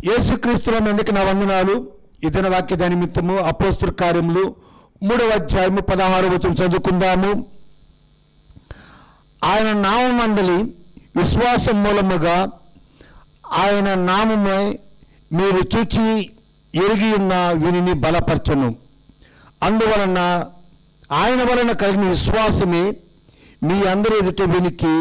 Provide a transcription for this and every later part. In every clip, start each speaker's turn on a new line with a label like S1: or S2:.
S1: యేసుక్రీస్తునందుకు నా వందనాలు. ఇదన వాక్య నిమిత్తము అపోస్తల కార్యములు 3వ అధ్యాయము 16వ వచనం చదువుకుందాము. ఆయన నామమందలి విశ్వాసం మూలముగా ఆయన నామమై మీరు చూచి ఎరిగి ఉన్న వీరిని బలపరచును. అందువలన ఆయన వలన కలిగిన విశ్వాసమే మీ అందరి ఎదుట వీనికి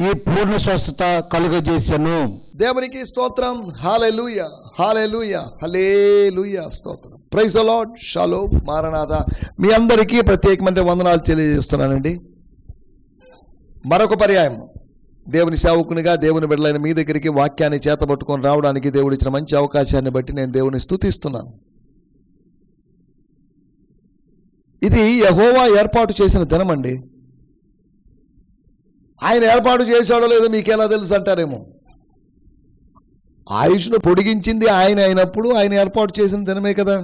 S1: ఈ పూర్ణ స్వస్థత కలుగజేశాను.
S2: దేవునికి స్తోత్రం. హల్లెలూయా, హల్లెలూయా, హల్లెలూయా, స్తోత్రం. Praise the Lord. షాలోమ్, మారనాథా. మీ అందరికీ ప్రత్యేకమైన వందనాలు తెలియజేస్తున్నానండి. మరొక పర్యాయం దేవుని సేవకునిగా, దేవుని బిడ్డలైన మీ దగ్గరికి వాక్యాన్ని చేతబట్టుకొని రావడానికి దేవుడు ఇచ్చిన మంచి అవకాశాన్ని బట్టి నేను దేవుని స్తుతిస్తున్నాను. ఇది యెహోవా ఏర్పాటు చేసిన దినం అండి. ఆయన ఏర్పాటు చేశాడో లేదో మీకెలా తెలుసు అంటారేమో. ఆయుష్ను పొడిగించింది ఆయన అయినప్పుడు ఆయన ఏర్పాటు చేసిన దినమే కదా.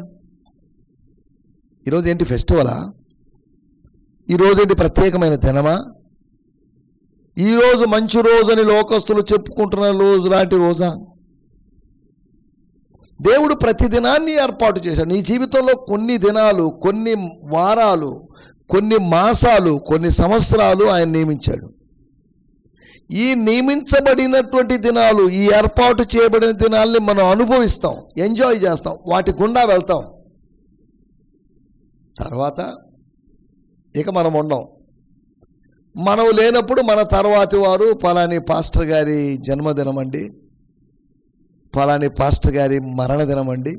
S2: ఈరోజు ఏంటి ఫెస్టివలా? ఈరోజు ఏంటి ప్రత్యేకమైన దినమా? ఈరోజు మంచి రోజని లోకస్తులు చెప్పుకుంటున్న రోజు లాంటి రోజా? దేవుడు ప్రతి దినాన్ని ఏర్పాటు చేశాడు. నీ జీవితంలో కొన్ని దినాలు, కొన్ని వారాలు, కొన్ని మాసాలు, కొన్ని సంవత్సరాలు ఆయన నియమించాడు. ఈ నియమించబడినటువంటి దినాలు, ఈ ఏర్పాటు చేయబడిన దినాల్ని మనం అనుభవిస్తాం, ఎంజాయ్ చేస్తాం, వాటి గుండా వెళ్తాం. తర్వాత ఇక మనం ఉండం. మనం లేనప్పుడు మన తర్వాతి వారు పలాని పాస్టర్ గారి జన్మదినం అండి, పలాని పాస్టర్ గారి మరణదినం అండి,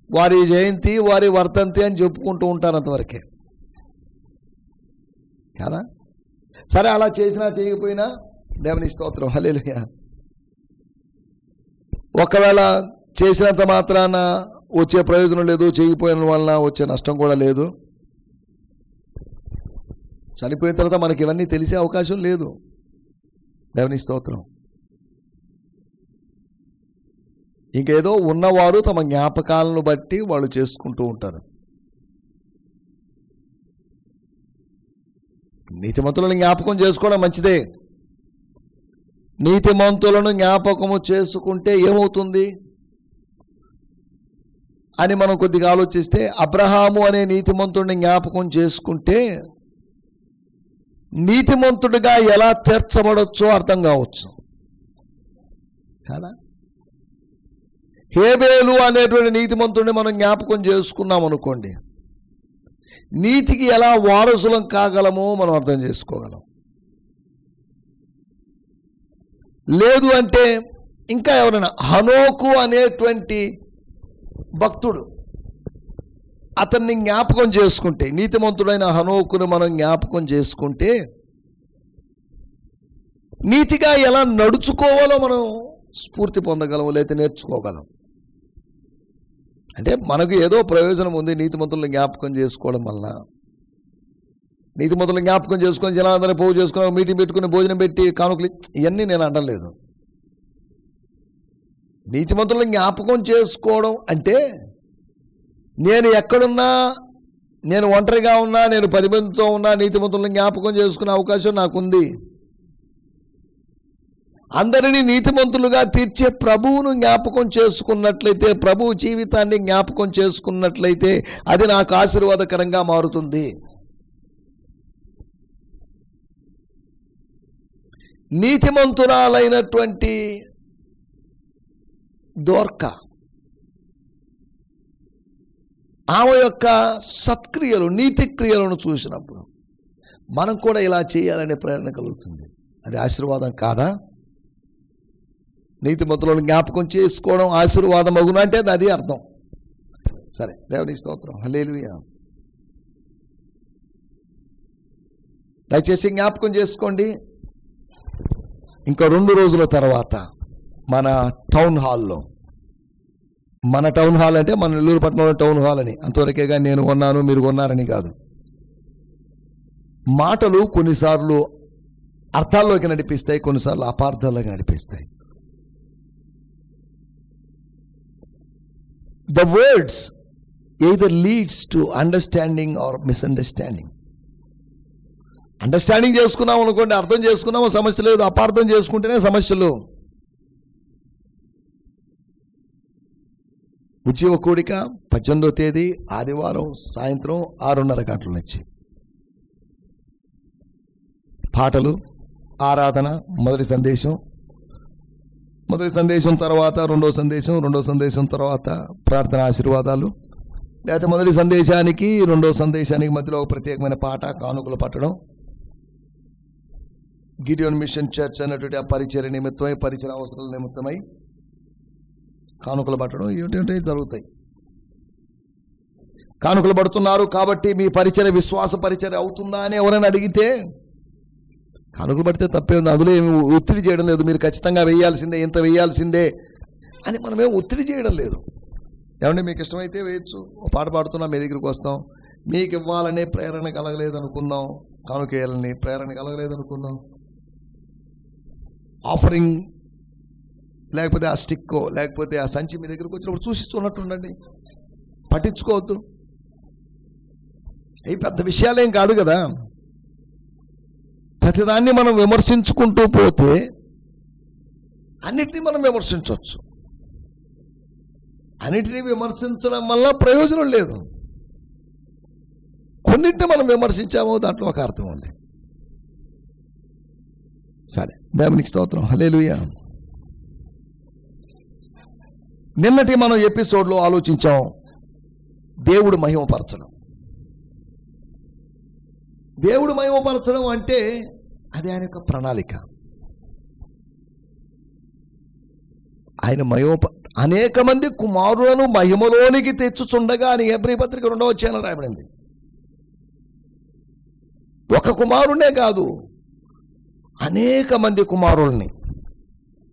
S2: వారి జయంతి, వారి వర్ధంతి అని చెప్పుకుంటూ ఉంటారు. అంతవరకే కదా. సరే, అలా చేసినా చేయకపోయినా దేవుని స్తోత్రం, హల్లెలూయా. ఒకవేళ చేసినంత మాత్రాన వచ్చే ప్రయోజనం లేదు, చేయకపోయిన వలన వచ్చే నష్టం కూడా లేదు. చనిపోయిన తర్వాత మనకి ఇవన్నీ తెలిసే అవకాశం లేదు. దేవుని స్తోత్రం. ఇంకేదో ఉన్నవారు తమ జ్ఞాపకాలను బట్టి వాళ్ళు చేసుకుంటూ ఉంటారు. నీతిమంతులను జ్ఞాపకం చేసుకోవడం మంచిదే. నీతిమంతులను జ్ఞాపకము చేసుకుంటే ఏమవుతుంది అని మనం కొద్దిగా ఆలోచిస్తే, అబ్రహాము అనే నీతిమంతుడిని జ్ఞాపకం చేసుకుంటే నీతిమంతుడిగా ఎలా తీర్చబడొచ్చో అర్థం కావచ్చు కదా. హేబేలు అనేటువంటి నీతిమంతుడిని మనం జ్ఞాపకం చేసుకున్నాం అనుకోండి, నీతికి ఎలా వారసులం కాగలమో మనం అర్థం చేసుకోగలం. లేదు అంటే ఇంకా ఎవరైనా, హనోకు అనేటువంటి భక్తుడు, అతన్ని జ్ఞాపకం చేసుకుంటే, నీతిమంతుడైన హనోకును మనం జ్ఞాపకం చేసుకుంటే నీతిగా ఎలా నడుచుకోవాలో మనం స్ఫూర్తి పొందగలం, లేకపోతే నేర్చుకోగలం. అంటే మనకు ఏదో ప్రయోజనం ఉంది నీతిమంతులను జ్ఞాపకం చేసుకోవడం వలన. నీతిమంతులను జ్ఞాపకం చేసుకొని జనాలందరినీ పోగు చేసుకుని మీటింగ్ పెట్టుకుని భోజనం పెట్టి కానుకలు, ఇవన్నీ నేను అనడం లేదు. నీతిమంతులను జ్ఞాపకం చేసుకోవడం అంటే, నేను ఎక్కడున్నా, నేను ఒంటరిగా ఉన్నా, నేను 10 మందితో ఉన్నా, నీతిమంతులను జ్ఞాపకం చేసుకునే అవకాశం నాకుంది. అందరినీ నీతిమంతులుగా తీర్చే ప్రభువును జ్ఞాపకం చేసుకున్నట్లయితే, ప్రభువు జీవితాన్ని జ్ఞాపకం చేసుకున్నట్లయితే అది నాకు ఆశీర్వాదకరంగా మారుతుంది. నీతిమంతురాలైనటువంటి దోర్కా, ఆమె యొక్క సత్క్రియలు, నీతి క్రియలను చూసినప్పుడు మనం కూడా ఇలా చేయాలనే ప్రేరణ కలుగుతుంది. అది ఆశీర్వాదం కాదా? నీతిమంతులను జ్ఞాపకం చేసుకోవడం ఆశీర్వాదం అగును అంటే అది అర్థం. సరే, దేవుని స్తోత్రం, హల్లెలూయా. దయచేసి జ్ఞాపకం చేసుకోండి, ఇంకా 2 రోజుల తర్వాత మన టౌన్ హాల్లో, మన టౌన్ హాల్ అంటే మన నెల్లూరు పట్టణంలో టౌన్ హాల్ అని, అంతవరకేగా నేను కొన్నాను మీరు కొన్నారని కాదు. మాటలు కొన్నిసార్లు అర్థాల్లోకి నడిపిస్తాయి, కొన్నిసార్లు అపార్థాల్లోకి నడిపిస్తాయి. The words either leads to understanding or misunderstanding. Understanding చేసుకున్నాం అనుకోండి, అర్థం చేసుకున్నామో సమస్య లేదు. అపార్థం చేసుకుంటేనే సమస్యలు. ఉద్యోగ కూడిక 18వ తేదీ ఆదివారం సాయంత్రం 6:30 గంటల నుంచి. పాటలు, ఆరాధన, మొదటి సందేశం తర్వాత రెండో సందేశం తర్వాత ప్రార్థన ఆశీర్వాదాలు, లేకపోతే మొదటి సందేశానికి రెండో సందేశానికి మధ్యలో ఒక ప్రత్యేకమైన పాట, కానుకలు పట్టడం, గిడియోన్ మిషన్ చర్చ్ అన్నటువంటి ఆ పరిచయ నిమిత్తమై, పరిచయ అవసరాల నిమిత్తమై కానుకలు పట్టడం, ఏమిటంటే జరుగుతాయి. కానుకలు పడుతున్నారు కాబట్టి మీ పరిచయ విశ్వాస పరిచయ అవుతుందా అని ఎవరైనా అడిగితే, కానుకలు పడితే తప్పే ఉంది, అందులో ఏమి ఒత్తిడి చేయడం లేదు. మీరు ఖచ్చితంగా వేయాల్సిందే, ఇంత వేయాల్సిందే అని మనమేం ఒత్తిడి చేయడం లేదు. ఏమంటే మీకు ఇష్టమైతే వేయచ్చు. ఒక పాట పాడుతున్నా మీ దగ్గరికి వస్తాం, మీకు ఇవ్వాలనే ప్రేరణ కలగలేదనుకుందాం, కానుక వేయాలని ప్రేరణ కలగలేదనుకుందాం, ఆఫరింగ్ లేకపోతే ఆ స్టిక్కో లేకపోతే ఆ సంచి మీ దగ్గరికి వచ్చినప్పుడు చూసి చూడట్టు ఉండండి, పట్టించుకోవద్దు. అవి పెద్ద విషయాలేం కాదు కదా. ప్రతిదాన్ని మనం విమర్శించుకుంటూ పోతే అన్నిటినీ మనం విమర్శించవచ్చు. అన్నిటినీ విమర్శించడం వల్ల ప్రయోజనం లేదు. కొన్నింటిని మనం విమర్శించామో దాంట్లో ఒక అర్థం ఉంది. సరే, దేవునికి స్తోత్రం, హల్లెలూయా. నిన్నటి మనం ఎపిసోడ్లో ఆలోచించాం దేవుడు మహిమపరచడం. దేవుడు మహిమపరచడం అంటే అది ఆయన యొక్క ప్రణాళిక. ఆయన అనేక మంది కుమారులను మహిమలోనికి తెచ్చుచుండగా అని హెబ్రీ పత్రిక 2వ అధ్యాయంలో రాయబడింది. ఒక కుమారునే కాదు, అనేక మంది కుమారుల్ని.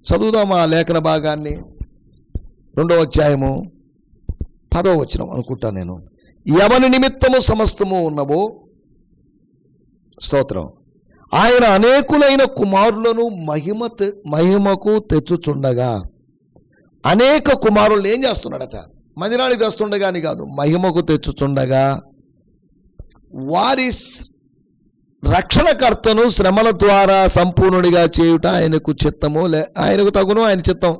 S2: చదువుదాం ఆ లేఖన భాగాన్ని. 2వ అధ్యాయము 10వ వచనం అనుకుంటా నేను. ఎవని నిమిత్తము సమస్తము ఉన్నవో, స్తోత్రం, ఆయన అనేకులైన కుమారులను మహిమకు తెచ్చుచుండగా. అనేక కుమారులను ఏం చేస్తున్నాడట? మందిరానికి తెస్తుండగా అని కాదు, మహిమకు తెచ్చుచుండగా వారి రక్షణకర్తను శ్రమల ద్వారా సంపూర్ణుడిగా చేయుట ఆయనకు చిత్తము, ఆయనకు తగును, ఆయన చిత్తం.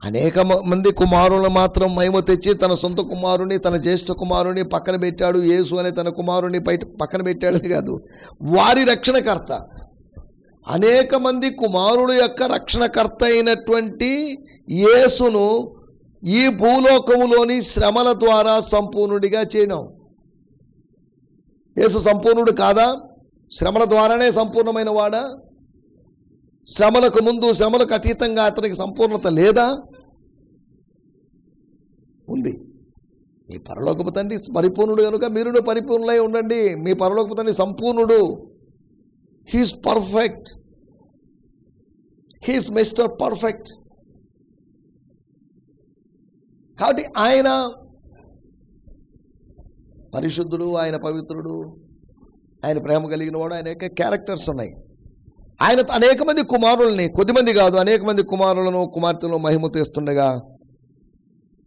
S2: అనేక మంది కుమారులను మాత్రం మహిమ తెచ్చి తన సొంత కుమారుని, తన జ్యేష్ఠ కుమారుని పక్కన పెట్టాడు, యేసు అనే తన కుమారుని పక్కన పెట్టాడని కాదు, వారి రక్షణకర్త. అనేక మంది కుమారుల యొక్క రక్షణకర్త అయినటువంటి యేసును ఈ భూలోకములోని శ్రమల ద్వారా సంపూర్ణుడిగా చేయడం. యేసు సంపూర్ణుడు కాదా? శ్రమల ద్వారానే సంపూర్ణమైన వాడా? శ్రమలకు ముందు, శ్రమలకు అతీతంగా అతనికి సంపూర్ణత లేదా? ఉంది. మీ పరలోకపు తండ్రి పరిపూర్ణుడు కనుక మీరు పరిపూర్ణులై ఉండండి. మీ పరలోకపు తండ్రి సంపూర్ణుడు. He's perfect, he's mister perfect. కాబట్టి ఆయన పరిశుద్ధుడు, ఆయన పవిత్రుడు, ఆయన ప్రేమ కలిగిన వాడు, ఆయన యొక్క క్యారెక్టర్స్ ఉన్నాయి. ఆయన అనేక మంది కుమారుల్ని, కొద్దిమంది కాదు, అనేక మంది కుమారులను కుమార్తెలను మహిమ తెస్తుండగా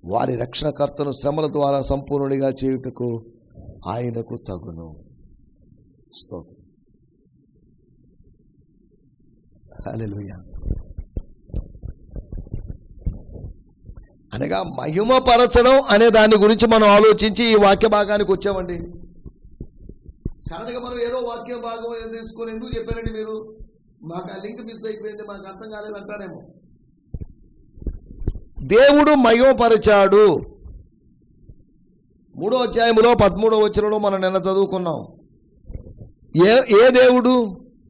S2: వారి రక్షణకర్తను శ్రమల ద్వారా సంపూర్ణుడిగా చేయుటకు ఆయనకు తగును. స్తోత్రం, హల్లెలూయా. అనగా మహిమపరచడం అనే దాని గురించి మనం ఆలోచించి ఈ వాక్య భాగానికి వచ్చామండి. సడన్గా మనం ఏదో వాక్య భాగం తీసుకొని ఎందుకు చెప్పారండి మీరు, మాకు ఆ లింక్ మిస్ అయిపోయింది, మాకు అర్థం కాలేదంటారేమో. దేవుడు మహిమపరిచాడు. 3వ అధ్యాయములో 13వ వచనంలో మనం నిన్న చదువుకున్నాం. ఏ దేవుడు?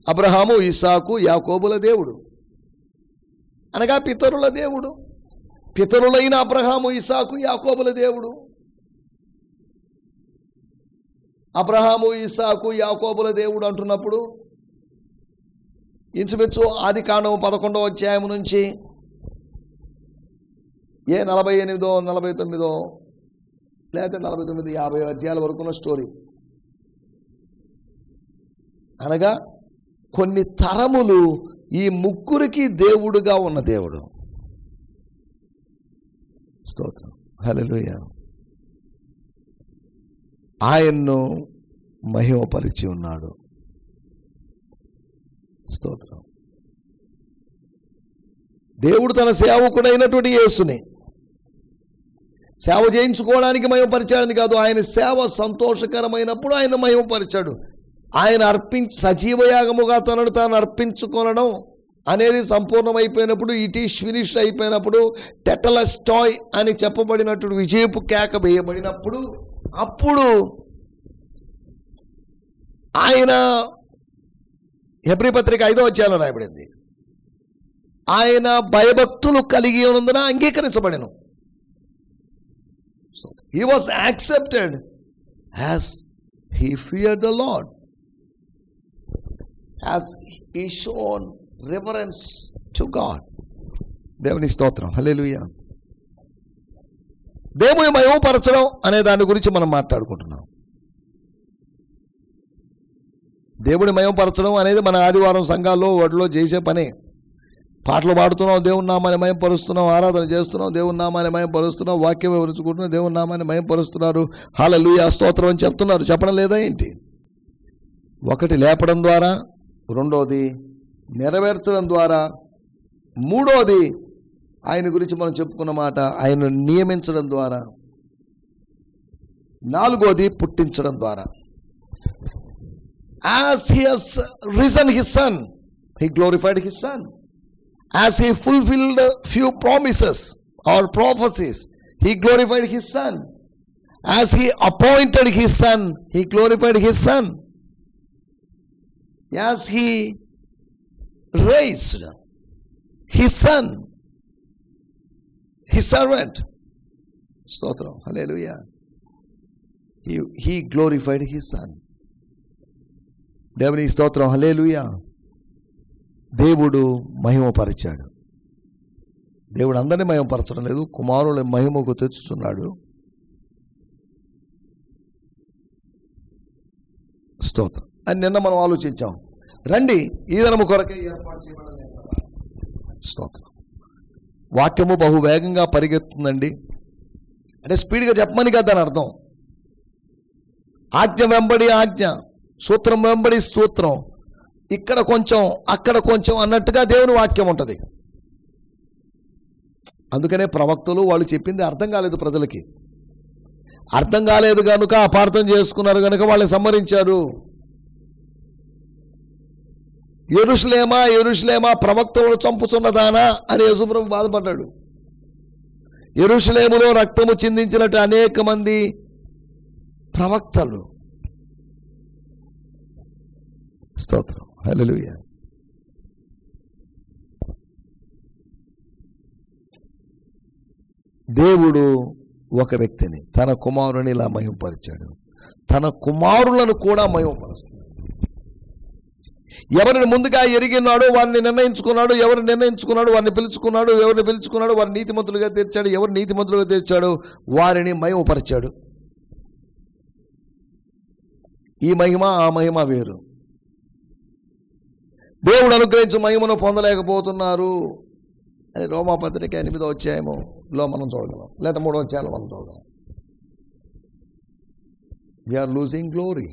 S2: అబ్రహాము, ఇస్సాకు, యాకోబుల దేవుడు, అనగా పితరుల దేవుడు. పితరులైన అబ్రహాము, ఇస్సాకు, యాకోబుల దేవుడు. అబ్రహాము, ఇస్సాకు, యాకోబుల దేవుడు అంటున్నప్పుడు ఇంచుమించు ఆదికాండం 11వ అధ్యాయం నుంచి 48, 49 లేదా 49, 50 అధ్యాయాల వరకున్న స్టోరీ. అనగా కొన్ని తరములు ఈ ముగ్గురికి దేవుడుగా ఉన్న దేవుడు. స్తోత్రం, హల్లెలూయా. ఆయన్ను మహిమపరిచి ఉన్నాడు. స్తోత్రం. దేవుడు తన సేవకుడైనటువంటి యేసుని సేవ చేయించుకోవడానికి మహిమపరిచాడని కాదు, ఆయన సేవ సంతోషకరమైనప్పుడు ఆయన మహిమపరిచాడు. ఆయన సజీవయాగముగా తనను తాను అర్పించుకొనడం అనేది సంపూర్ణమైపోయినప్పుడు, ఇట్ ఈస్ ఫినిష్ అయిపోయినప్పుడు, టెటలస్టాయ్ అని చెప్పబడినప్పుడు, విజయపు కేక వేయబడినప్పుడు, అప్పుడు ఆయన హెబ్రీ పత్రిక 5వ అధ్యాయంలో రాయబడింది, ఆయన భయభక్తులు కలిగి ఉన్నందున అంగీకరించబడెను. He was accepted as he feared the Lord, as he shown reverence to God. దేవుని స్తోత్రం, హల్లెలూయా. దేవుని మహిమపరచడం అనే దాని గురించి మనం మాట్లాడుకుంటున్నాం. దేవుని మహిమపరచడం అనేది మన ఆదివారం సంఘాల్లో వాటిలో చేసే పనే. పాటలు పాడుతున్నాం, దేవుని నామాన్ని మహిమపరుస్తున్నాం, ఆరాధన చేస్తున్నాం, దేవుని నామాన్ని మహిమపరుస్తున్నాం, వాక్యం వివరించుకుంటున్నాం, దేవుని నామాన్ని మహిమపరుస్తున్నారు, హల్లెలూయా స్తోత్రం అని చెప్తున్నారు. చెప్పడం లేదా ఏంటి? ఒకటి లేపడం ద్వారా, రెండోది నెరవేర్చడం ద్వారా, మూడోది ఆయన గురించి మనం చెప్పుకున్న మాట ఆయన నియమించడం ద్వారా, నాలుగోది పుట్టించడం ద్వారా. As he has risen his son, he glorified his son. As he fulfilled few promises or prophecies, he glorified his son. As he appointed his son, he glorified his son. As he raised his son, his servant, stotram, hallelujah, he glorified his son. దేవుని స్తోత్రం, హల్లెలూయా. దేవుడు మహిమపరిచాడు. దేవుడు అందరినీ మహిమపరచడం లేదు, కుమారుల మహిమకు తెచ్చుచున్నాడు. స్తోత్రం అని నిన్న మనం ఆలోచించాం. రండి, ఈ దినము కొరకే ఏర్పాటు చేయబడలేదు. స్తోత్రం. వాక్యము బహువేగంగా పరిగెత్తుందండి. అంటే స్పీడ్గా చెప్పమని కదా దాని అర్థం. ఆజ్ఞ వెంబడి ఆజ్ఞ, సూత్రం వెంబడి సూత్రం, ఇక్కడ కొంచెం అక్కడ కొంచెం అన్నట్టుగా దేవుని వాక్యం ఉంటుంది. అందుకనే ప్రవక్తలు వాళ్ళు చెప్పింది అర్థం కాలేదు, ప్రజలకి అర్థం కాలేదు కనుక అపార్థం చేసుకున్నారు కనుక వాళ్ళని సంహరించారు. యెరూషలేమా యెరూషలేమా ప్రవక్తలు చంపుతున్నదానా అని యేసుప్రభు బాధపడ్డాడు. యెరూషలేములో రక్తము చిందించినట్టు అనేక మంది ప్రవక్తలు. స్తోత్రం, హల్లెలూయా. దేవుడు ఒక వ్యక్తిని, తన కుమారుని ఇలా మహిమపరిచాడు, తన కుమారులను కూడా మహిమపరుస్తున్నాడు. ఎవరిని ముందుగా ఎరిగినాడో వారిని నిర్ణయించుకున్నాడు, ఎవరిని నిర్ణయించుకున్నాడు వారిని పిలుచుకున్నాడు, ఎవరిని పిలుచుకున్నాడు వారిని నీతిమంతులుగా తీర్చాడు, ఎవరు నీతిమంతులుగా తీర్చాడు వారిని మహిమపరిచాడు. ఈ మహిమ ఆ మహిమ వేరు. దేవుడు అనుగ్రహించు మహిమను పొందలేకపోతున్నారు అని రోమాపత్రిక 8వ అధ్యాయములో మనం చూడగలం, లేదా 3వ అధ్యాయంలో మనం చూడగలం. We are losing glory.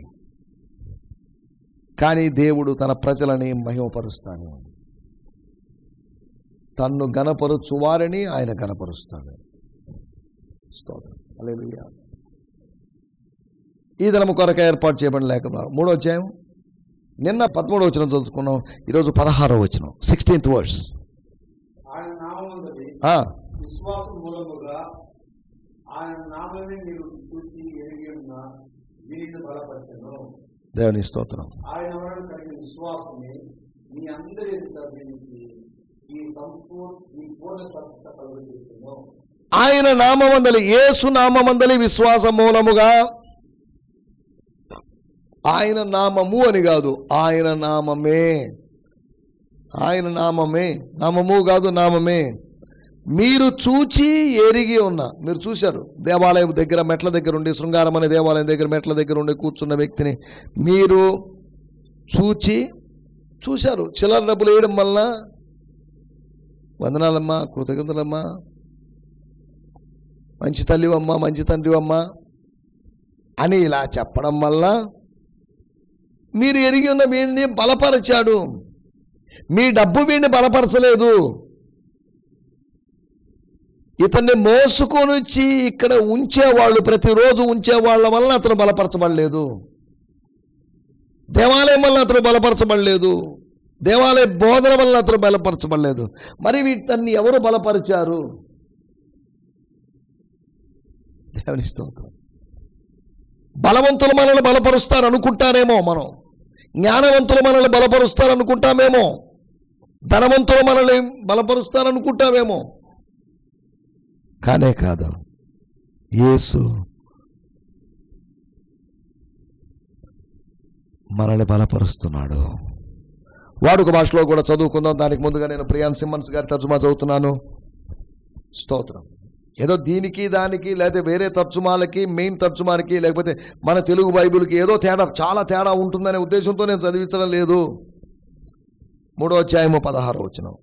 S2: కానీ దేవుడు తన ప్రజలని మహిమపరుస్తాడు, తన్ను గణపరుచు వారిని ఆయన గణపరుస్తాడు. స్తోత్రం, హల్లెలూయా. ఈ దినము కొరక ఏర్పాటు చేయబడిన లేఖ 3వ అధ్యాయం, నిన్న 13వ వచనం చదువుకున్నాం, ఈరోజు 16వ వచనం, 16th verse. దేవుని స్తోత్రం. ఆయన నామమందలి, యేసు నామమందలి విశ్వాస మూలముగా, ఆయన నామము అని కాదు, ఆయన నామమే, ఆయన నామమే, నామము కాదు నామమే. మీరు చూచి ఎరిగి ఉన్న, మీరు చూశారు దేవాలయం దగ్గర మెట్ల దగ్గర ఉండి, శృంగారం అనే దేవాలయం దగ్గర మెట్ల దగ్గర ఉండి కూర్చున్న వ్యక్తిని మీరు చూశారు. చిల్లర డబ్బులు వేయడం వల్ల వందనాలమ్మా, కృతజ్ఞతలమ్మా, మంచి తల్లివమ్మా, మంచి తండ్రివమ్మా అని ఇలా చెప్పడం వల్ల మీరు ఎరిగి ఉన్న వీడిని బలపరిచాడు. మీ డబ్బు వీడిని బలపరచలేదు, ఇతన్ని మోసుకొని వచ్చి ఇక్కడ ఉంచేవాళ్ళు, ప్రతిరోజు ఉంచేవాళ్ళ వలన అతను బలపరచబడలేదు. దేవాలయం వల్ల అతను బలపరచబడలేదు. దేవాలయ బోధన వల్ల అతను బలపరచబడలేదు. మరి వీటిని ఎవరు బలపరిచారు? దేవుని స్తోత్రం. బలవంతులు మనల్ని బలపరుస్తారు అనుకుంటారేమో, మనం జ్ఞానవంతులు మనల్ని బలపరుస్తారు అనుకుంటామేమో, ధనవంతులు మనల్ని బలపరుస్తారు అనుకుంటామేమో. కానే కాదు, యేసు మనల్ని బలపరుస్తున్నాడు. వాడుక భాషలో కూడా చదువుకుందాం. దానికి ముందుగా నేను ప్రియాన్ సిమ్మన్స్ గారి తర్జుమా చదువుతున్నాను. స్తోత్రం. ఏదో దీనికి దానికి లేదా వేరే తర్జుమాలకి, మెయిన్ తర్జుమాలకి, లేకపోతే మన తెలుగు బైబిల్కి ఏదో తేడా, చాలా తేడా ఉంటుందనే ఉద్దేశంతో నేను చదివించడం లేదు. 3వ అధ్యాయము 16వ వచనం.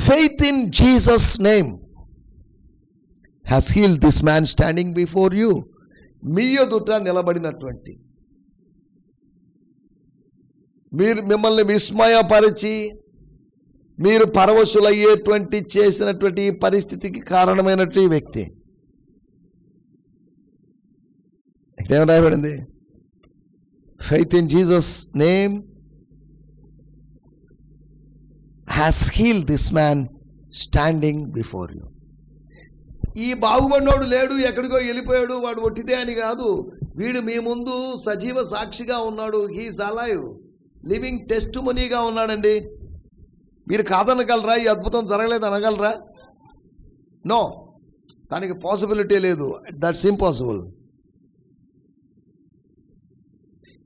S2: Faith in Jesus name has healed this man standing before you. మీ ఎదుట నిలబడినటువంటి, మీరు మిమ్మల్ని విస్మయపరిచి మీరు పరవశులయ్యేటువంటి చేసినటువంటి పరిస్థితికి కారణమైనటువంటి వ్యక్తి. ఏం రాయబడింది? Faith in Jesus name has healed this man standing before you. ఈ బాగుపడినోడు లేడు, ఎక్కడికో వెళ్ళిపోయాడు, వాడు ఒట్టితే అని కాదు. వీడు మీ ముందు సజీవ సాక్షిగా ఉన్నాడు. హీఈస్ అలైవ్, లివింగ్ టెస్టిమనీగా ఉన్నాడండి. మీరు కాదనగలరా? ఈ అద్భుతం జరగలేదు అనగలరా? నో, దానికి పాసిబిలిటీ లేదు. That's impossible.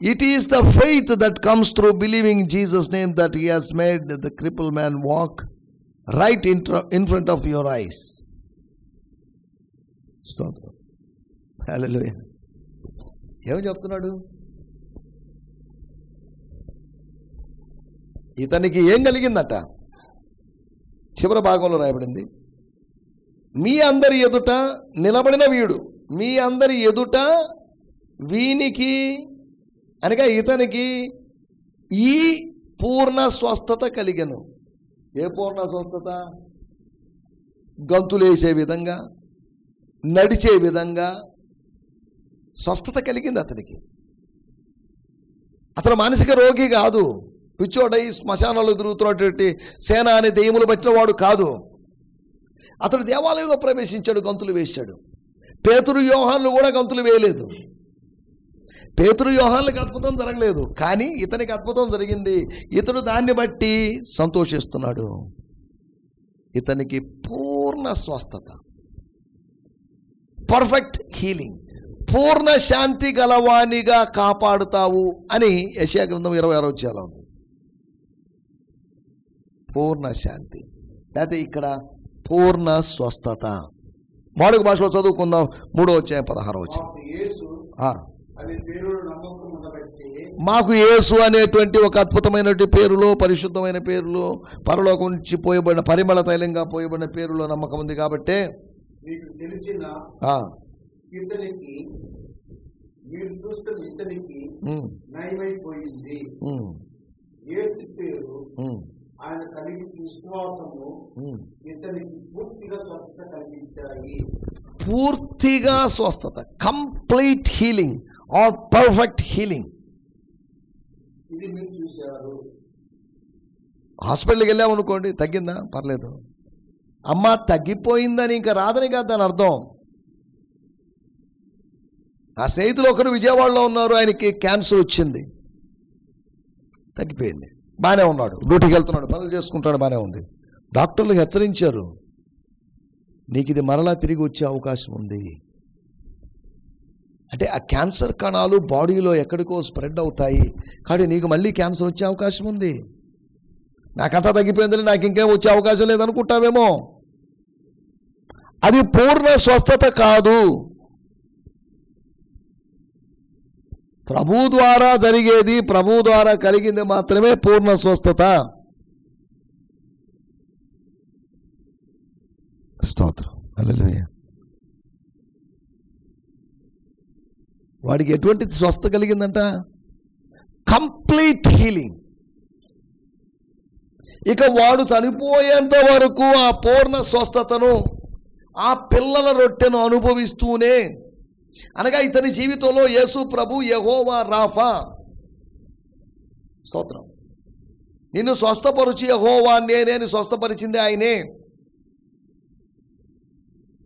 S2: It is the faith that comes through believing Jesus name that he has made the cripple man walk right in front of your eyes. స్తోత్రం. హల్లెలూయా. ఏమని చెప్తున్నాడు? ఇతనికి ఏం కలిగిందట? చివరి భాగంలో రాయబడింది, మీ అందరి ఎదుట నిలబడిన వీడు, మీ అందరి ఎదుట వీనికి అనగా ఇతనికి ఈ పూర్ణ స్వస్థత కలిగెను. ఏ పూర్ణ స్వస్థత? గంతులేసే విధంగా, నడిచే విధంగా స్వస్థత కలిగింది అతనికి. అతను మానసిక రోగి కాదు, పిచ్చోడై శ్మశానాలు తిరుగుతున్నటువంటి సేన అనే దెయ్యములు పట్టిన వాడు కాదు. అతడు దేవాలయంలో ప్రవేశించాడు, గంతులు వేశాడు. పేతురు యోహాన్లు కూడా గంతులు వేయలేదు. పేతురు యోహాన్లకు అద్భుతం జరగలేదు, కానీ ఇతనికి అద్భుతం జరిగింది. ఇతడు దాన్ని బట్టి సంతోషిస్తున్నాడు. ఇతనికి పూర్ణ స్వస్థత, పర్ఫెక్ట్ హీలింగ్, పూర్ణ శాంతి గలవానిగా కాపాడుతావు అని యెషయా గ్రంథం 26వ అధ్యాయంలో ఉంది. పూర్ణ శాంతి, లేకపోతే ఇక్కడ పూర్ణ స్వస్థత. వాడుక భాషలో చదువుకుందాం. 3వ అధ్యాయం 16వ వచనం. మాకు యేసు అనేటువంటి ఒక అద్భుతమైనటువంటి పేరులో, పరిశుద్ధమైన పేరులో, పరలోకం నుంచి పోయబడిన పరిమళ తైలంగా పోయబడిన పేరులో నమ్మకం ఉంది. కాబట్టి
S3: ఆయన కలిగి విశ్వాసము ఇతనికి పూర్తిగా స్వస్థత కలిగించాయి.
S2: పూర్తిగా స్వస్థత, complete healing or perfect healing.
S3: ఇది మీరు చూశారు.
S2: హాస్పిటల్కి వెళ్ళామనుకోండి, తగ్గిందా? పర్లేదు. అమ్మ తగ్గిపోయిందని ఇంకా రాదని కాదు దాని అర్థం. నా స్నేహితులు ఒకరు విజయవాడలో ఉన్నారు, ఆయనకి క్యాన్సర్ వచ్చింది, తగ్గిపోయింది, బాగానే ఉన్నాడు, డ్యూటీకి వెళ్తున్నాడు, పనులు చేసుకుంటాడు, బాగానే ఉంది. డాక్టర్లు హెచ్చరించారు, నీకు ఇది మరలా తిరిగి వచ్చే అవకాశం ఉంది. అంటే ఆ క్యాన్సర్ కణాలు బాడీలో ఎక్కడికో స్ప్రెడ్ అవుతాయి, కానీ నీకు మళ్ళీ క్యాన్సర్ వచ్చే అవకాశం ఉంది. నాకంతా తగ్గిపోయిందని నాకు ఇంకేం వచ్చే అవకాశం లేదనుకుంటావేమో. అది పూర్ణ స్వస్థత కాదు. ప్రభు ద్వారా జరిగేది, ప్రభు ద్వారా కలిగింది మాత్రమే పూర్ణ స్వస్థత. స్తోత్రం. హల్లెలూయా. వాడికి ఎటువంటి స్వస్థత కలిగిందంట? Complete healing. ఇక వాడు చనిపోయేంత వరకు ఆ పూర్ణ స్వస్థతను ఆ పిల్లల రొట్టెను అనుభవిస్తూనే, అనగా ఇతని జీవితంలో యేసు ప్రభు యెహోవా రాఫా, స్తోత్రం, నిన్ను స్వస్థపరిచి యెహోవా నేనే స్వస్థపరిచింది ఆయనే.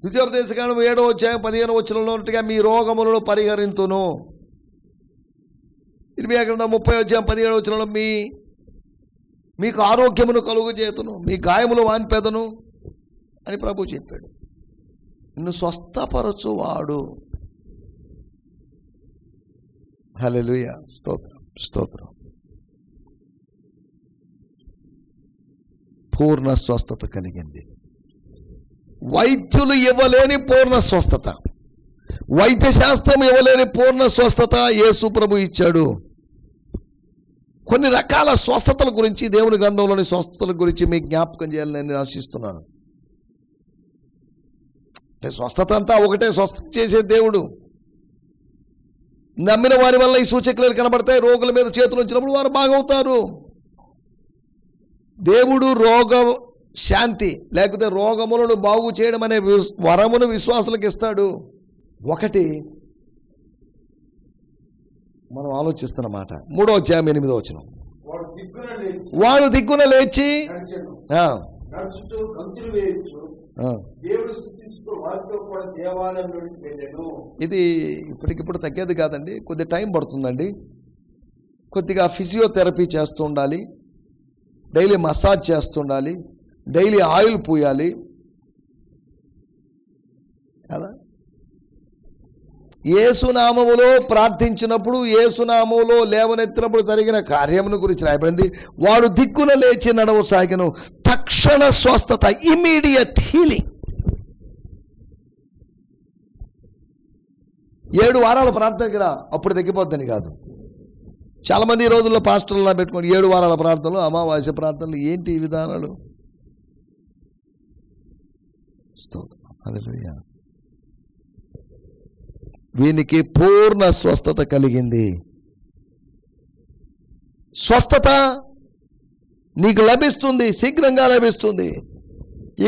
S2: ద్వితీయోపదేశకాండం 7వ అధ్యాయం 15వ వచనంలో ఉన్నట్టుగా మీ రోగములను పరిహరింతును. ఇర్మియా గ్రంథం 30వ అధ్యాయం 17వ వచనంలో మీకు ఆరోగ్యమును కలుగు చేతును, మీ గాయములు వాన్పెదను అని ప్రభు చెప్పాడు. నిన్ను స్వస్థపరచువాడు. హల్లెలూయా, స్తోత్రం స్తోత్రం. పూర్ణ స్వస్థత కలిగింది. వైద్యులు ఇవ్వలేని పూర్ణ స్వస్థత, వైద్య శాస్త్రం ఇవ్వలేని పూర్ణ స్వస్థత యేసు ప్రభు ఇచ్చాడు. కొన్ని రకాల స్వస్థతల గురించి, దేవుని గ్రంథంలోని స్వస్థతల గురించి మీకు జ్ఞాపకం చేయాలని నేను ఆశిస్తున్నాను. అంటే స్వస్థత అంతా ఒకటే, స్వస్థత చేసే దేవుడు. నమ్మిన వారి వల్ల ఈ సూచక్రియలు కనబడతాయి. రోగుల మీద చేతులు ఉంచినప్పుడు వారు బాగవుతారు. దేవుడు రోగ శాంతి లేకపోతే రోగములను బాగు చేయడం అనే వరమును విశ్వాసులకు ఇస్తాడు. ఒకటి మనం ఆలోచిస్తున్న మాట 3వ అధ్యాయం 8వ వచనం, వాడు దిగ్గున లేచి ఇది ఇప్పటికిప్పుడు తగ్గేది కాదండి, కొద్ది టైం పడుతుందండి. కొద్దిగా ఫిజియోథెరపీ చేస్తూ ఉండాలి, డైలీ మసాజ్ చేస్తుండాలి, డైలీ ఆయిల్ పూయాలి కదా. యేసునామములో ప్రార్థించినప్పుడు, యేసునామములో లేవనెత్తినప్పుడు జరిగిన కార్యమును గురించి రాయబడింది. వాడు దిక్కున లేచి నడవసాగెను, తక్షణ స్వస్థత, ఇమీడియట్ హీలింగ్. 7 వారాల ప్రార్థనకి రా, అప్పుడు తగ్గిపోద్దని కాదు. చాలామంది ఈ రోజుల్లో పాస్టర్లా పెట్టుకోండి 7 వారాల ప్రార్థనలు, అమావాస్య ప్రార్థనలు, ఏంటి ఈ విధానాలు? హల్లెలూయా. వీనికి పూర్ణ స్వస్థత కలిగింది. స్వస్థత నీకు లభిస్తుంది, శీఘ్రంగా లభిస్తుంది.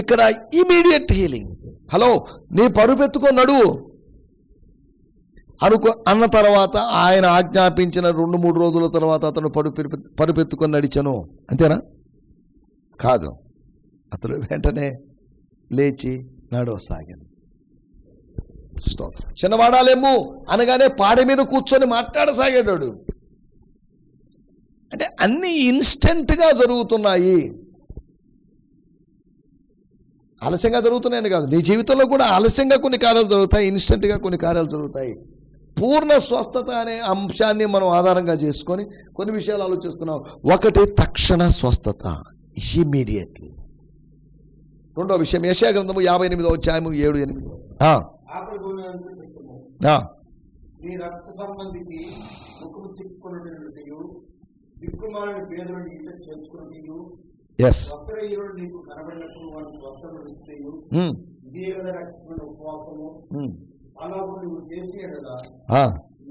S2: ఇక్కడ ఇమీడియట్ హీలింగ్. హలో, నీ పరుపెత్తుకో నడువు అన్న తర్వాత ఆయన ఆజ్ఞాపించిన 2-3 రోజుల తర్వాత అతను పరుపెత్తుకొని నడిచను. అంతేనా? కాదు, అతడు వెంటనే లేచి నడవసాగాను. స్తోత్రం. చిన్నవాడాలేమో అనగానే పాడి మీద కూర్చొని మాట్లాడసాగాడు. అంటే అన్ని ఇన్స్టెంట్గా జరుగుతున్నాయి. ఆలస్యంగా జరుగుతున్నాయని కాదు, నీ జీవితంలో కూడా ఆలస్యంగా కొన్ని కార్యాలు జరుగుతాయి, ఇన్స్టెంట్గా కొన్ని కార్యాలు జరుగుతాయి. పూర్ణ స్వస్థత అనే అంశాన్ని మనం ఆధారంగా చేసుకొని కొన్ని విషయాలు ఆలోచిస్తున్నాం. ఒకటి తక్షణ స్వస్థత, ఇమీడియట్లీ. రెండో విషయం యెషయా గ్రంథము 58వ అధ్యాయం 7-8.
S3: నీ రక్త సంబంధికి ముఖము తిప్పుకొనుటయు, దిక్కుమాలిన పేదలను ఇంట చేర్చుకొనుటయు, వస్త్రహీనుడు నీకు కనబడినప్పుడు వాడు వస్త్రములు ఇచ్చేయు, దీర్ఘ రక్షణ ఉపవాసము అలాగూ నువ్వు చేసి ఎడల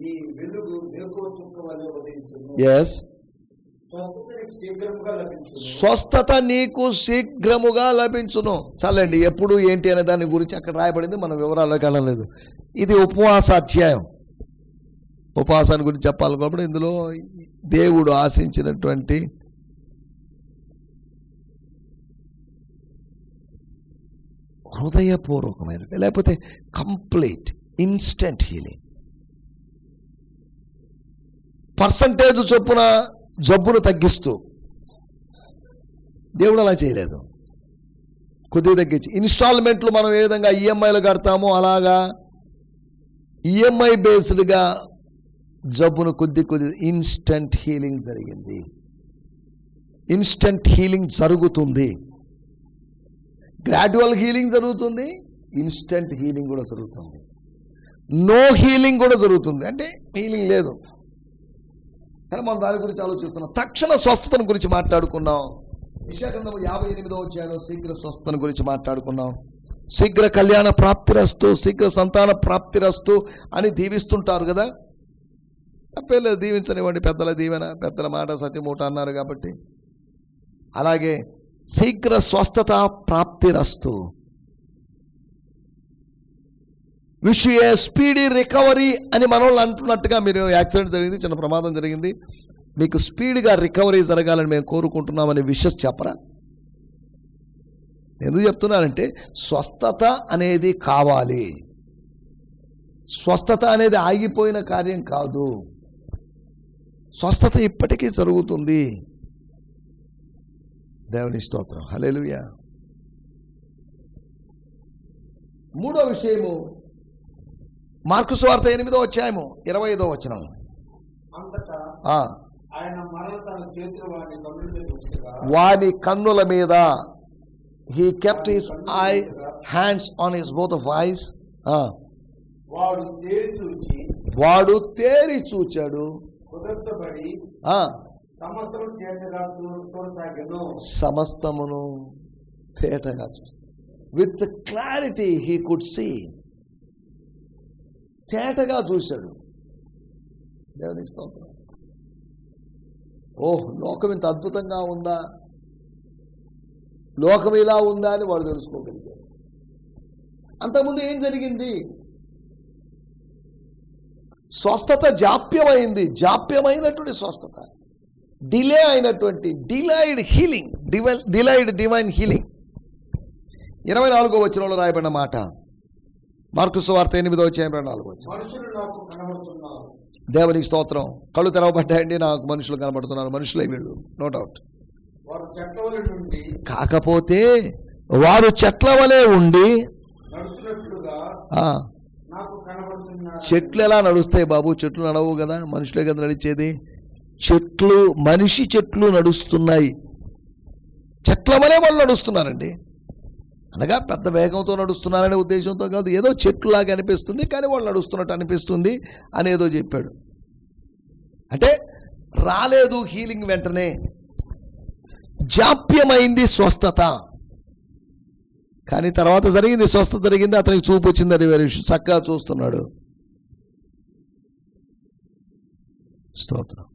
S3: నీ వెలుగు మెలకువ చుక్క వలె ఉదయించును.
S2: స్వస్థత నీకు శీఘ్రముగా లభించును. చాలండి, ఎప్పుడు ఏంటి అనే దాని గురించి అక్కడ రాయబడింది, మనం వివరాల్లోకి వెళ్ళలేదు. ఇది ఉపవాస అధ్యాయం. ఉపవాసాన్ని గురించి చెప్పాలి కాబట్టి ఇందులో దేవుడు ఆశించినటువంటి హృదయపూర్వకమైన లేకపోతే కంప్లీట్ ఇన్స్టెంట్ హీలింగ్. పర్సంటేజ్ చొప్పున జబ్బును తగ్గిస్తూ దేవుడు అలా చేయలేదు. కొద్దిగా తగ్గించి ఇన్స్టాల్మెంట్లు మనం ఏ విధంగా ఈఎంఐలు కడతామో అలాగా ఈఎంఐ బేస్డ్గా జబ్బును కొద్ది ఇన్స్టెంట్ హీలింగ్ జరిగింది. ఇన్స్టెంట్ హీలింగ్ జరుగుతుంది. గ్రాడ్యువల్ హీలింగ్ జరుగుతుంది, ఇన్స్టెంట్ హీలింగ్ కూడా జరుగుతుంది. నో హీలింగ్ కూడా జరుగుతుంది, అంటే హీలింగ్ లేదు. కానీ మనం దాని గురించి ఆలోచిస్తున్నాం. తక్షణ స్వస్థతను గురించి మాట్లాడుకున్నాం. యెషయా గ్రంథము 58వ అధ్యాయంలో శీఘ్ర స్వస్థతను గురించి మాట్లాడుకున్నాం. శీఘ్ర కళ్యాణ ప్రాప్తిరస్తు, శీఘ్ర సంతాన ప్రాప్తిరస్తు అని దీవిస్తుంటారు కదా. తప్పేలేదు, దీవించనివ్వండి, పెద్దల దీవెన, పెద్దల మాట సత్యమూట అన్నారు కాబట్టి. అలాగే శీఘ్ర స్వస్థత ప్రాప్తిరస్తు. Wish you a speedy recovery అని మనోళ్ళు అంటున్నట్టుగా, మీరు యాక్సిడెంట్ జరిగింది, చిన్న ప్రమాదం జరిగింది, మీకు స్పీడ్గా రికవరీ జరగాలని మేము కోరుకుంటున్నామని విషెస్ చెప్పరా? ఎందుకు చెప్తున్నానంటే స్వస్థత అనేది కావాలి. స్వస్థత అనేది ఆగిపోయిన కార్యం కాదు. స్వస్థత ఇప్పటికీ జరుగుతుంది. దేవుని స్తోత్రం. హల్లెలూయా. మూడో విషయము మార్కు సువార్త 8వ అధ్యాయము 25వ వచనం.
S3: అంతటా ఆయన మరల తన చేతులు
S2: వాని కన్నుల మీద he kept his hands on his both of eyes. వాడు తేరి చూచాడు,
S3: కుదర్చబడి
S2: సమస్తమును తేటగా చూస్తాడు. With clarity he could see. తేటగా చూశాడు. దేవుని స్తోత్రం. ఓహ్, లోకం ఇంత అద్భుతంగా ఉందా, లోకం ఇలా ఉందా అని వాడు తెలుసుకోగలిగాడు. అంతకుముందు ఏం జరిగింది? స్వస్థత జాప్యమైంది. జాప్యమైనటువంటి స్వస్థత, డిలే అయినటువంటి delayed healing, delayed divine healing. 24వ వచనంలో రాయబడిన మాట, మార్కు సువార్త 8వ అధ్యాయం 24వ వచనం. దేవునికి స్తోత్రం. కళ్ళు తెరవబడ్డాయండి, నాకు మనుషులు కనబడుతున్నారు. మనుషులే వీళ్ళు, నో డౌట్. కాకపోతే వారు చెట్ల వలె ఉండి, చెట్లు ఎలా నడుస్తాయి బాబు? చెట్లు నడవు కదా, మనుషులే కదా నడిచేది. చెట్లు, మనిషి చెట్లు నడుస్తున్నాయి. చెట్ల వలె వాళ్ళు నడుస్తున్నారండి. అనగా పెద్ద వేగంతో నడుస్తున్నారనే ఉద్దేశంతో కాదు, ఏదో చెట్లులాగా అనిపిస్తుంది కానీ వాళ్ళు నడుస్తున్నట్టు అనిపిస్తుంది అనేదో చెప్పాడు. అంటే రాలేదు హీలింగ్ వెంటనే, జాప్యమైంది స్వస్థత. కానీ తర్వాత జరిగింది, స్వస్థత జరిగింది, అతనికి చూపు వచ్చింది, అది వేరే విషయం. చక్కగా చూస్తున్నాడు. స్తోత్రం.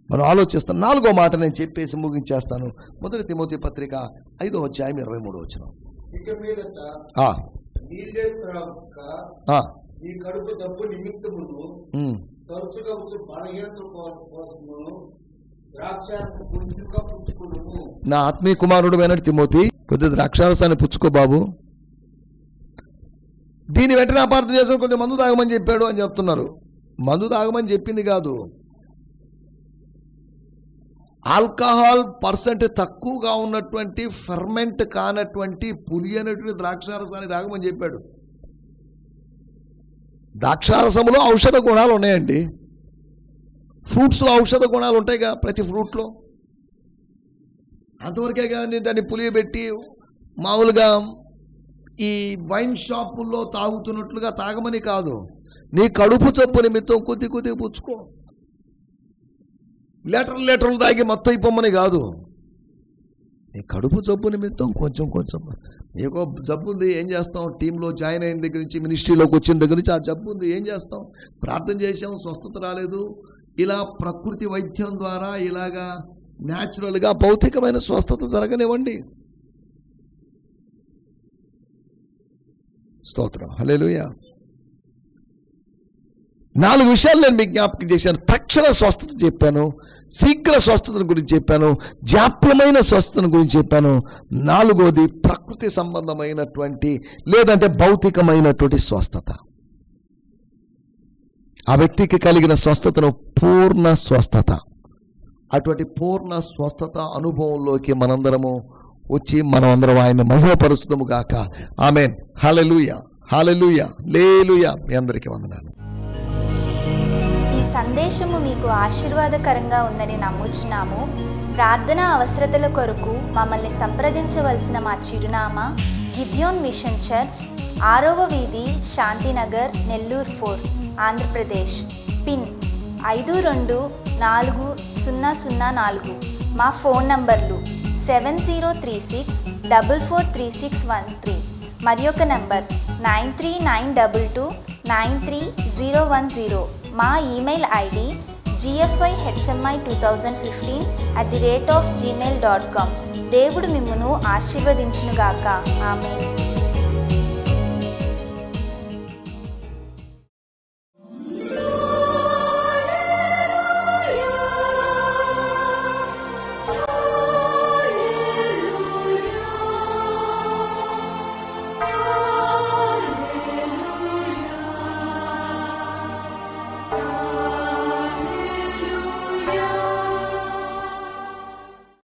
S2: మనం ఆలోచిస్తాం. 4వ మాట నేను చెప్పేసి ముగించేస్తాను. 1 తిమోతి పత్రిక 5వ అధ్యాయం 23వ వచనం. నా ఆత్మీయ కుమారుడు అయినట్టు తిమోతి, కొద్దిగా ద్రాక్షారసాన్ని పుచ్చుకో బాబు. దీని వెంటనే అపార్థం చేసుకుని కొద్దిగా మందు తాగమని చెప్పాడు అని చెప్తున్నారు. మందు తాగమని చెప్పింది కాదు, ఆల్కహాల్ పర్సెంట్ తక్కువగా ఉన్నటువంటి, ఫెర్మెంట్ కానటువంటి, పులియనటువంటి ద్రాక్షారసాన్ని తాగమని చెప్పాడు. ద్రాక్షారసములో ఔషధ గుణాలు ఉన్నాయండి. ఫ్రూట్స్లో ఔషధ గుణాలు ఉంటాయిగా ప్రతి ఫ్రూట్లో. అంతవరకే కానీ దాన్ని పులియబెట్టి మామూలుగా ఈ వైన్ షాపుల్లో తాగుతున్నట్లుగా తాగమని కాదు. నీ కడుపు చప్పు నిమిత్తం కొద్ది కొద్దిగా పుచ్చుకో. లీటర్లు తాగి మొత్తం అయిపోమని కాదు. నీ కడుపు జబ్బు నిమిత్తం కొంచెం కొంచెం. నీకో జబ్బు ఉంది, ఏం చేస్తాం? టీంలో జాయిన్ అయిన దగ్గర నుంచి, మినిస్ట్రీలోకి వచ్చిన దగ్గర నుంచి ఆ జబ్బు ఉంది, ఏం చేస్తాం? ప్రార్థన చేసాం, స్వస్థత రాలేదు. ఇలా ప్రకృతి వైద్యం ద్వారా ఇలాగా న్యాచురల్గా భౌతికమైన స్వస్థత జరగనివ్వండి. స్తోత్రం. హల్లెలూయా. 4 విషయాలు నేను మీకు జ్ఞాపకం చేశాను. తక్షణ స్వస్థత చెప్పాను, శీఘ్ర స్వస్థతను గురించి చెప్పాను, జాప్యమైన స్వస్థతను గురించి చెప్పాను. 4వది ప్రకృతి సంబంధమైనటువంటి లేదంటే భౌతికమైనటువంటి స్వస్థత. ఆ వ్యక్తికి కలిగిన స్వస్థతను పూర్ణ స్వస్థత. అటువంటి పూర్ణ స్వస్థత అనుభవంలోకి మనందరము వచ్చి మనమందరం ఆయన మహిమపరుస్తుము గాక. ఆమేన్. హల్లెలూయా, హల్లెలూయా, హల్లెలూయా. మీ అందరికీ వందనాలు.
S4: ఈ సందేశము మీకు ఆశీర్వాదకరంగా ఉందని నమ్ముచున్నాము. ప్రార్థన అవసరతల కొరకు మమ్మల్ని సంప్రదించవలసిన మా చిరునామా గిద్యోన్ మిషన్ చర్చ్, 6వ వీధి, శాంతినగర్, నెల్లూరు 4, ఆంధ్రప్రదేశ్. పిన్ 524004. మా ఫోన్ నంబర్లు 7036443613 మరి ఒక నంబర్ 9392293010. మా ఈమెయిల్ ఐడి gfihmi2015@gmail.com. దేవుడు మిమ్మును ఆశీర్వదించునుగాక. ఆమేన్.